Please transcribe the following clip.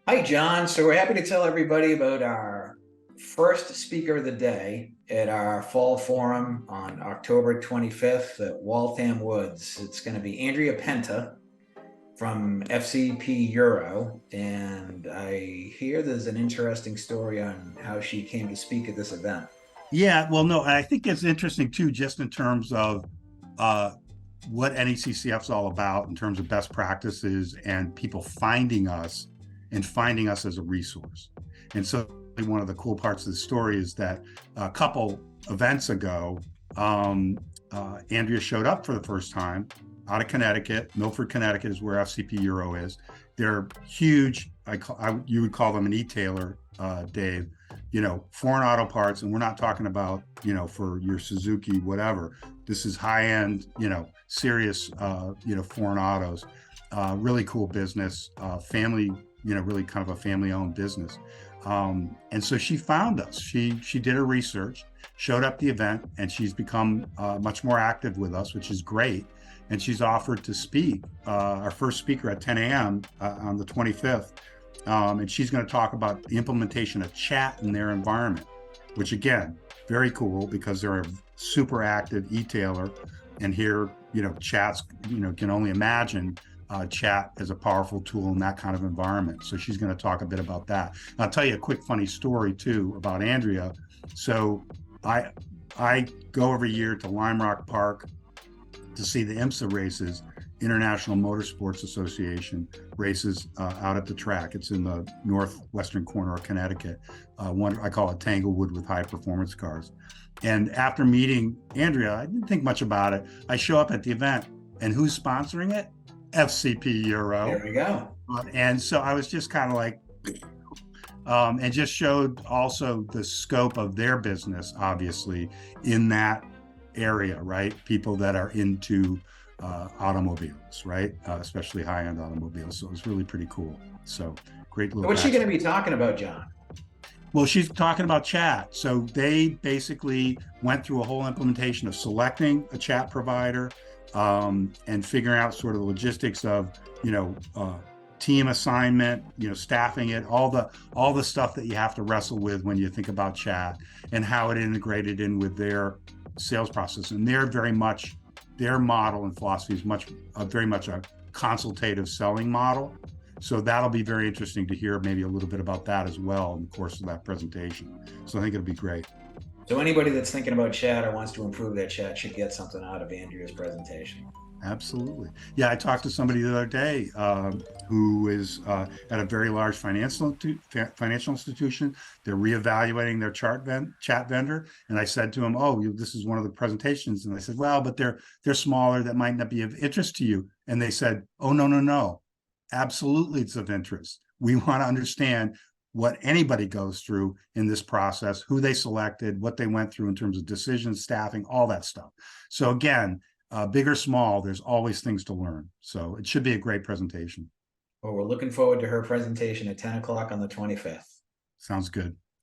Hi, John. So we're happy to tell everybody about our first speaker of the day at our Fall Forum on October 25th at Waltham Woods. It's going to be Andrea Penta from FCP Euro. And I hear there's an interesting story on how she came to speak at this event. Yeah, well, no, I think it's interesting too, just in terms of uh, what NECCF is all about in terms of best practices and people finding us and finding us as a resource. And so one of the cool parts of the story is that a couple events ago, Andrea showed up for the first time out of Connecticut. Milford, Connecticut is where FCP Euro is. They're huge. You would call them an e-tailer, Dave. Foreign auto parts, and we're not talking about, for your Suzuki, whatever. This is high end, serious, foreign autos. Really cool business, family, really kind of a family owned business. And so she found us. She did her research, showed up the event, and she's become much more active with us, which is great. And she's offered to speak, our first speaker at 10 a.m. On the 25th. And she's going to talk about the implementation of chat in their environment, which again, very cool because they're a super active e-tailer. And here, chats, can only imagine chat as a powerful tool in that kind of environment. So she's going to talk a bit about that. I'll tell you a quick funny story too about Andrea. So I go every year to Lime Rock Park to see the IMSA races, International Motorsports Association races out at the track. It's in the northwestern corner of Connecticut. One I call it Tanglewood with high performance cars. And after meeting Andrea, I didn't think much about it. I show up at the event, and who's sponsoring it? FCP There Euro. we go. And so I was just kind of like, and just showed also the scope of their business, obviously, in that area, right? People that are into automobiles, right? Especially high-end automobiles. So it was really pretty cool. So great So little what's she going to backstory. be talking about, John? Well, she's talking about chat. So they basically went through a whole implementation of selecting a chat provider and figuring out sort of the logistics of, team assignment, staffing it, all the stuff that you have to wrestle with when you think about chat and how it integrated in with their sales process. And their model and philosophy is very much a consultative selling model. So that'll be very interesting to hear maybe a little bit about that as well in the course of that presentation. So I think it'll be great. So anybody that's thinking about chat or wants to improve their chat should get something out of Andrea's presentation. Absolutely. Yeah, I talked to somebody the other day who is at a very large financial institution. They're reevaluating their chat vendor, and I said to him, "Oh, this is one of the presentations." And I said, "Well, but they're smaller. That might not be of interest to you." And they said, "Oh, no, no, no. Absolutely, it's of interest. We want to understand what anybody goes through in this process, who they selected, what they went through in terms of decisions, staffing, all that stuff." So again, big or small, there's always things to learn. So it should be a great presentation. Well, we're looking forward to her presentation at 10 o'clock on the 25th. Sounds good.